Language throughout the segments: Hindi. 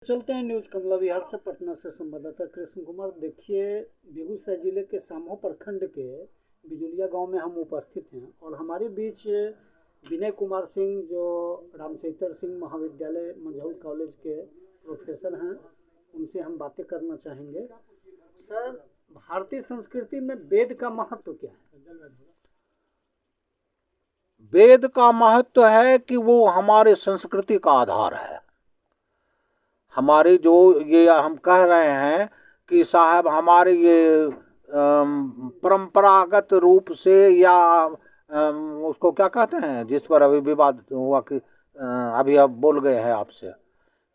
चलते हैं न्यूज कमला विहार से। पटना से संवाददाता कृष्ण कुमार। देखिए, बेगूसराय जिले के सामहो प्रखंड के बिजुलिया गांव में हम उपस्थित हैं और हमारे बीच विनय कुमार सिंह, जो रामचरित्र सिंह महाविद्यालय मंझौल कॉलेज के प्रोफेसर हैं, उनसे हम बातें करना चाहेंगे। सर, भारतीय संस्कृति में वेद का महत्व क्या है? वेद का महत्व है कि वो हमारे संस्कृति का आधार है। हमारे जो ये हम कह रहे हैं कि साहब हमारे ये परंपरागत रूप से या उसको क्या कहते हैं जिस पर अभी विवाद हुआ कि अभी आप बोल गए हैं आपसे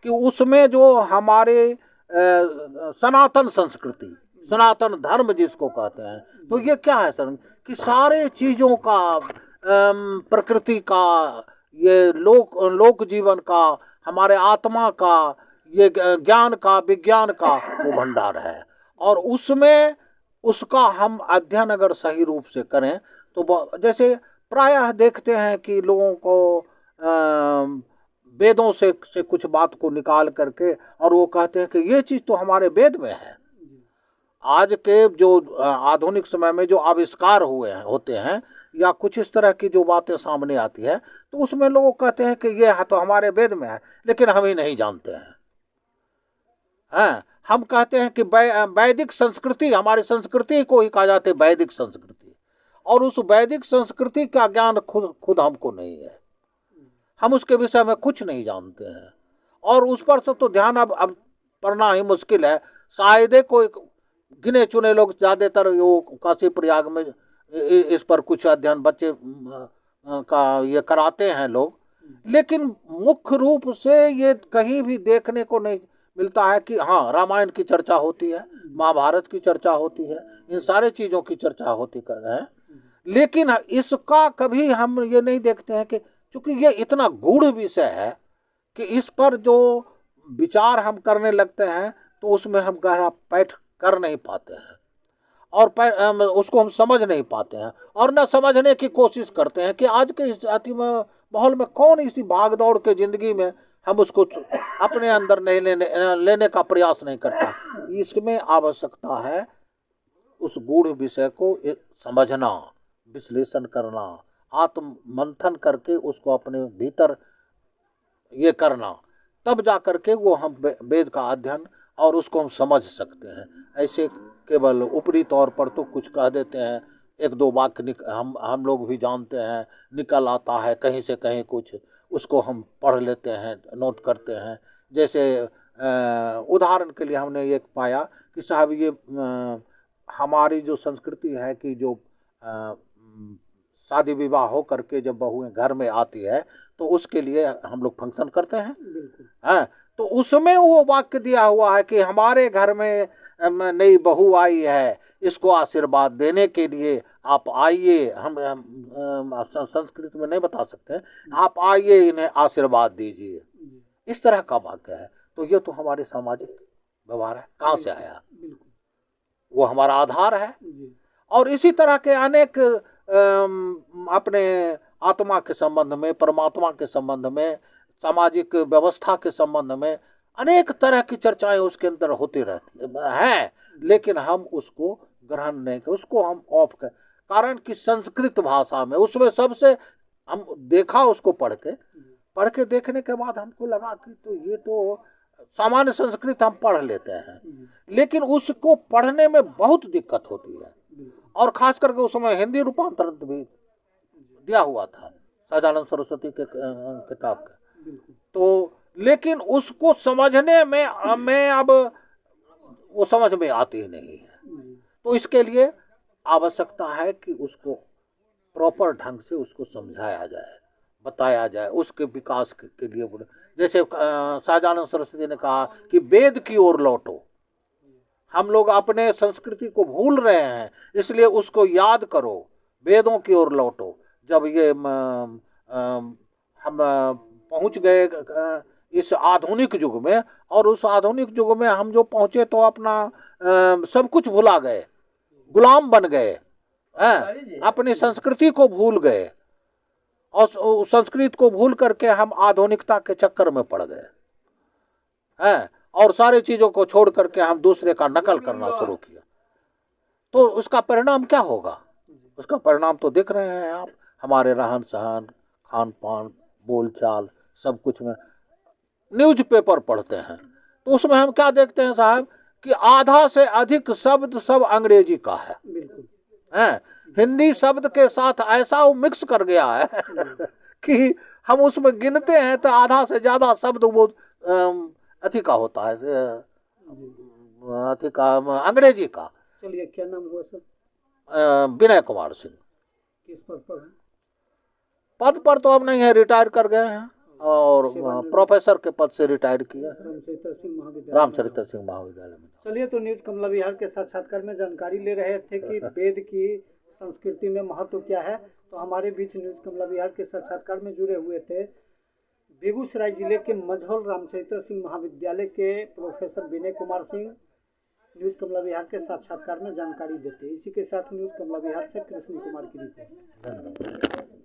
कि उसमें जो हमारे सनातन संस्कृति, सनातन धर्म जिसको कहते हैं, तो ये क्या है सर कि सारे चीज़ों का प्रकृति का, ये लोक जीवन का, हमारे आत्मा का, ये ज्ञान का, विज्ञान का वो भंडार है। और उसमें उसका हम अध्ययन अगर सही रूप से करें तो जैसे प्रायः देखते हैं कि लोगों को वेदों से कुछ बात को निकाल करके और वो कहते हैं कि ये चीज़ तो हमारे वेद में है। आज के जो आधुनिक समय में जो आविष्कार होते हैं या कुछ इस तरह की जो बातें सामने आती है तो उसमें लोग कहते हैं कि ये तो हमारे वेद में है, लेकिन हम ही नहीं जानते हैं। हम कहते हैं कि वैदिक संस्कृति, हमारी संस्कृति को ही कहा जाता है वैदिक संस्कृति, और उस वैदिक संस्कृति का ज्ञान खुद हमको नहीं है। हम उसके विषय में कुछ नहीं जानते हैं और उस पर सब तो ध्यान अब पड़ना ही मुश्किल है। शायद कोई गिने चुने लोग ज़्यादातर वो काशी प्रयाग में इस पर कुछ अध्ययन बच्चे का ये कराते हैं लोग, लेकिन मुख्य रूप से ये कहीं भी देखने को नहीं मिलता है कि हाँ रामायण की चर्चा होती है, महाभारत की चर्चा होती है, इन सारे चीज़ों की चर्चा होती है, लेकिन इसका कभी हम ये नहीं देखते हैं कि चूंकि ये इतना गूढ़ विषय है कि इस पर जो विचार हम करने लगते हैं तो उसमें हम गहरा पैठ कर नहीं पाते हैं और उसको हम समझ नहीं पाते हैं और न समझने की कोशिश करते हैं कि आज के इस अति माहौल में कौन इसी भागदौड़ के जिंदगी में हम उसको अपने अंदर नहीं लेने का प्रयास नहीं करता। इसमें आवश्यकता है उस गूढ़ विषय को समझना, विश्लेषण करना, आत्म मंथन करके उसको अपने भीतर ये करना, तब जा करके वो हम वेद का अध्ययन और उसको हम समझ सकते हैं। ऐसे केवल ऊपरी तौर पर तो कुछ कह देते हैं, एक दो वाक्य हम लोग भी जानते हैं, निकल आता है कहीं से कहीं कुछ, उसको हम पढ़ लेते हैं, नोट करते हैं। जैसे उदाहरण के लिए हमने ये पाया कि साहब ये हमारी जो संस्कृति है कि जो शादी विवाह हो करके जब बहुएं घर में आती है तो उसके लिए हम लोग फंक्शन करते हैं। हाँ, तो उसमें वो वाक्य दिया हुआ है कि हमारे घर में नई बहू आई है, इसको आशीर्वाद देने के लिए आप आइए। हम संस्कृत में नहीं बता सकते, आप आइए इन्हें आशीर्वाद दीजिए, इस तरह का वाक्य है। तो ये तो हमारे सामाजिक व्यवहार है, कहाँ से आया, वो हमारा आधार है। और इसी तरह के अनेक अपने आत्मा के संबंध में, परमात्मा के संबंध में, सामाजिक व्यवस्था के संबंध में अनेक तरह की चर्चाएं उसके अंदर होती रहती हैं, लेकिन हम उसको ग्रहण नहीं कर, उसको हम ऑफ कर, कारण कि संस्कृत भाषा में उसमें सबसे हम देखा, उसको पढ़ के देखने के बाद हमको लगा कि तो ये तो सामान्य संस्कृत हम पढ़ लेते हैं, लेकिन उसको पढ़ने में बहुत दिक्कत होती है। और खास करके उस समय हिंदी रूपांतरण भी दिया हुआ था सहजानंद सरस्वती के किताब का, तो लेकिन उसको समझने में अब वो समझ में आती ही नहीं है। तो इसके लिए आवश्यकता है कि उसको प्रॉपर ढंग से उसको समझाया जाए, बताया जाए, उसके विकास के लिए। जैसे सहजानंद सरस्वती ने कहा कि वेद की ओर लौटो, हम लोग अपने संस्कृति को भूल रहे हैं, इसलिए उसको याद करो, वेदों की ओर लौटो। जब ये हम पहुंच गए इस आधुनिक युग में, और उस आधुनिक युग में हम जो पहुंचे तो अपना सब कुछ भुला गए, गुलाम बन गए, अपनी संस्कृति को भूल गए और संस्कृत को भूल करके हम आधुनिकता के चक्कर में पड़ गए हैं। और सारी चीज़ों को छोड़ करके हम दूसरे का नकल करना शुरू किया, तो उसका परिणाम क्या होगा? उसका परिणाम तो देख रहे हैं आप, हमारे रहन सहन, खान पान, बोलचाल, सब कुछ में। न्यूज़पेपर पढ़ते हैं तो उसमें हम क्या देखते हैं साहब कि आधा से अधिक शब्द सब अंग्रेजी का है। बिल्कुल हैं, हिंदी शब्द के साथ ऐसा वो मिक्स कर गया है कि हम उसमें गिनते हैं तो आधा से ज्यादा शब्द वो अथी का होता है, अथी का, अंग्रेजी का। चलिए, क्या नाम हुआ सर? विनय कुमार सिंह। किस पद पर है? पद पर तो अब नहीं है, रिटायर कर गए हैं और प्रोफेसर के पद से रिटायर किया रामचरित्र सिंह महाविद्यालय, रामचरित्र सिंह महाविद्यालय में। चलिए, तो न्यूज कमला विहार के साक्षात्कार में जानकारी ले रहे थे कि वेद की संस्कृति में महत्व क्या है। तो हमारे बीच न्यूज कमला विहार के साक्षात्कार में जुड़े हुए थे बेगूसराय जिले के मझौल रामचरित्र सिंह महाविद्यालय के प्रोफेसर विनय कुमार सिंह। न्यूज कमला विहार के साक्षात्कार में जानकारी देते। इसी के साथ न्यूज कमला विहार से कृष्ण कुमार की रिपोर्ट।